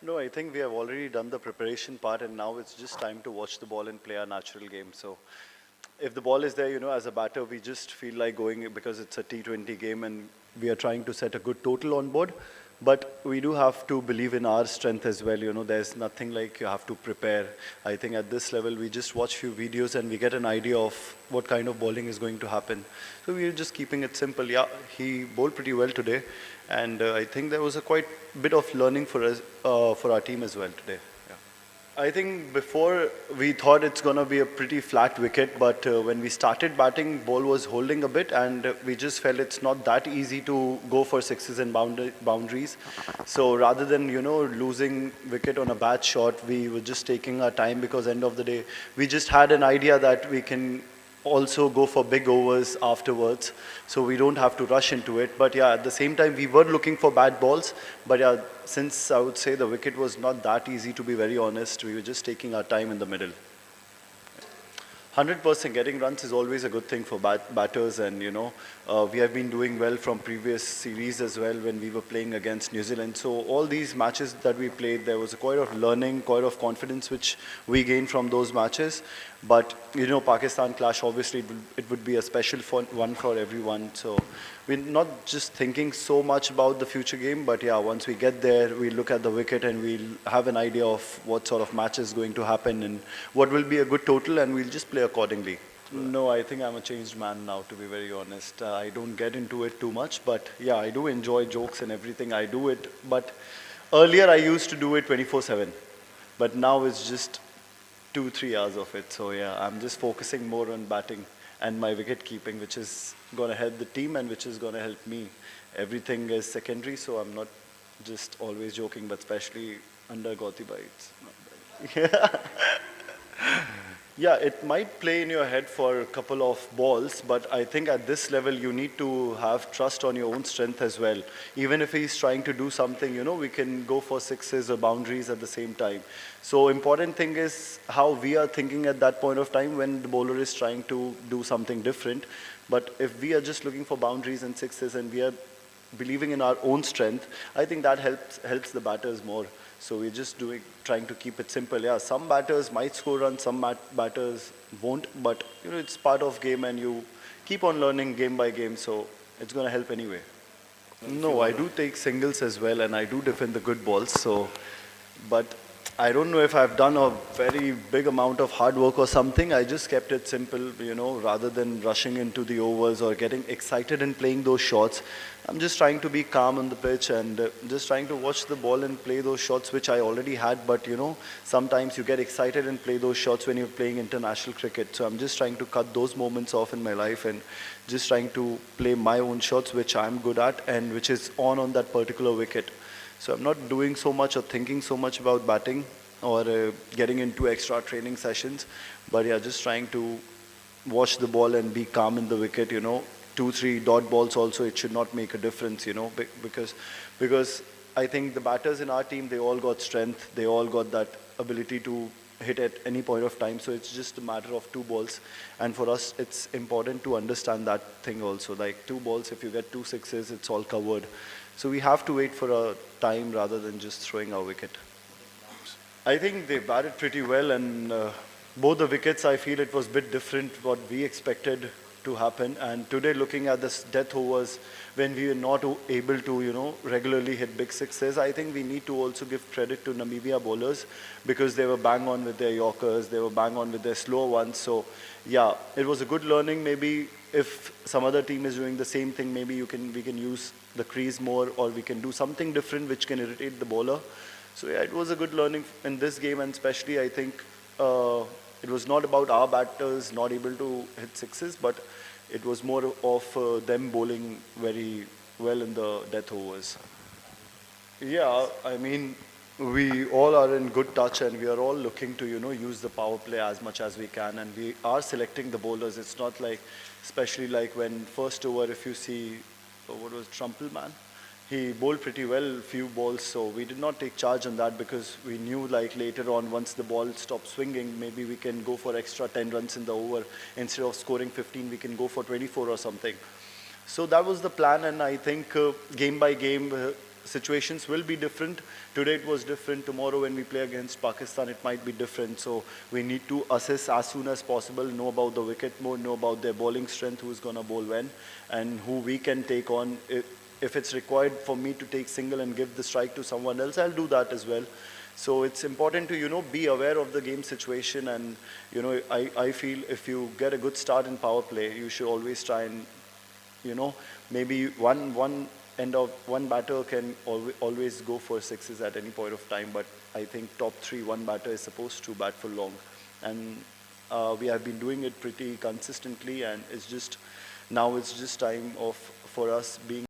No, I think we have already done the preparation part, and now it's just time to watch the ball and play our natural game. So if the ball is there, as a batter, we just feel like going because it's a T20 game and we are trying to set a good total on board. But we do have to believe in our strength as well. There's nothing like you have to prepare. I think at this level, we just watch few videos and we get an idea of what kind of bowling is going to happen. So we're just keeping it simple. Yeah, he bowled pretty well today. And I think there was a quite bit of learning for us, for our team as well today. I think before we thought it's going to be a pretty flat wicket, but when we started batting, ball was holding a bit, and we just felt it's not that easy to go for sixes and boundaries. So rather than losing wicket on a bad shot, we were just taking our time because end of the day, we just had an idea that we can also go for big overs afterwards, so we don't have to rush into it. But yeah, at the same time, we were looking for bad balls. But yeah, since I would say the wicket was not that easy, to be very honest, we were just taking our time in the middle. 100% getting runs is always a good thing for batters, and we have been doing well from previous series as well when we were playing against New Zealand. So all these matches that we played, there was a quite of learning, quite of confidence which we gained from those matches. But Pakistan clash, obviously it would be a special one for everyone. So we're not just thinking so much about the future game, but yeah, once we get there, we look at the wicket and we'll have an idea of what sort of match is going to happen and what will be a good total, and we'll just play accordingly. No, I think I'm a changed man now, to be very honest. I don't get into it too much, but yeah, I do enjoy jokes and everything. I do it, but earlier I used to do it 24/7, but now it's just 2-3 hours of it. So yeah, I'm just focusing more on batting and my wicket keeping, which is going to help the team and which is going to help me. Everything is secondary, so I'm not just always joking, but especially under Gauti Bhai, it's not bad. Yeah, it might play in your head for a couple of balls, but I think at this level you need to have trust on your own strength as well. Even if he's trying to do something, we can go for sixes or boundaries at the same time. So important thing is how we are thinking at that point of time when the bowler is trying to do something different. But if we are just looking for boundaries and sixes and we are believing in our own strength, I think that helps the batters more. So we're just trying to keep it simple. Yeah, some batters might score runs, some batters won't, but it's part of game and you keep on learning game by game, so it's going to help anyway. No, I do take singles as well, and I do defend the good balls. So, but I don't know if I've done a very big amount of hard work or something. I just kept it simple, rather than rushing into the overs or getting excited and playing those shots. I'm just trying to be calm on the pitch and just trying to watch the ball and play those shots which I already had. But sometimes you get excited and play those shots when you're playing international cricket. So I'm just trying to cut those moments off in my life and just trying to play my own shots which I'm good at and which is on that particular wicket. So I'm not doing so much or thinking so much about batting or getting into extra training sessions. But yeah, just trying to watch the ball and be calm in the wicket, 2-3 dot balls also, it should not make a difference, because I think the batters in our team, they all got strength. They all got that ability to hit at any point of time. So it's just a matter of 2 balls. And for us, it's important to understand that thing also. Like 2 balls, if you get 2 sixes, it's all covered. So we have to wait for a time rather than just throwing our wicket. I think they batted pretty well, and both the wickets, I feel it was a bit different what we expected to happen. And today, looking at this death overs, when we were not able to, regularly hit big sixes, I think we need to also give credit to Namibia bowlers because they were bang on with their Yorkers, they were bang on with their slower ones. So yeah, it was a good learning. Maybe if some other team is doing the same thing, maybe we can use the crease more, or we can do something different which can irritate the bowler. So yeah, it was a good learning in this game, and especially I think it was not about our batters not able to hit sixes, but it was more of them bowling very well in the death overs. Yeah, I mean, we all are in good touch and we are all looking to, use the power play as much as we can, and we are selecting the bowlers. It's not like, especially like when first over, if you see, what was Trumpelman? He bowled pretty well, few balls, so we did not take charge on that because we knew like later on once the ball stopped swinging, maybe we can go for extra 10 runs in the over. Instead of scoring 15, we can go for 24 or something. So that was the plan, and I think game by game, situations will be different. Today it was different. Tomorrow when we play against Pakistan, it might be different. So we need to assess as soon as possible, know about the wicket mode, know about their bowling strength, who's going to bowl when, and who we can take on. If it's required for me to take single and give the strike to someone else, I'll do that as well. So it's important to, be aware of the game situation. And, I feel if you get a good start in power play, you should always try and, maybe one batter can always go for sixes at any point of time. But I think top three, one batter is supposed to bat for long. And we have been doing it pretty consistently. And now it's just time for us being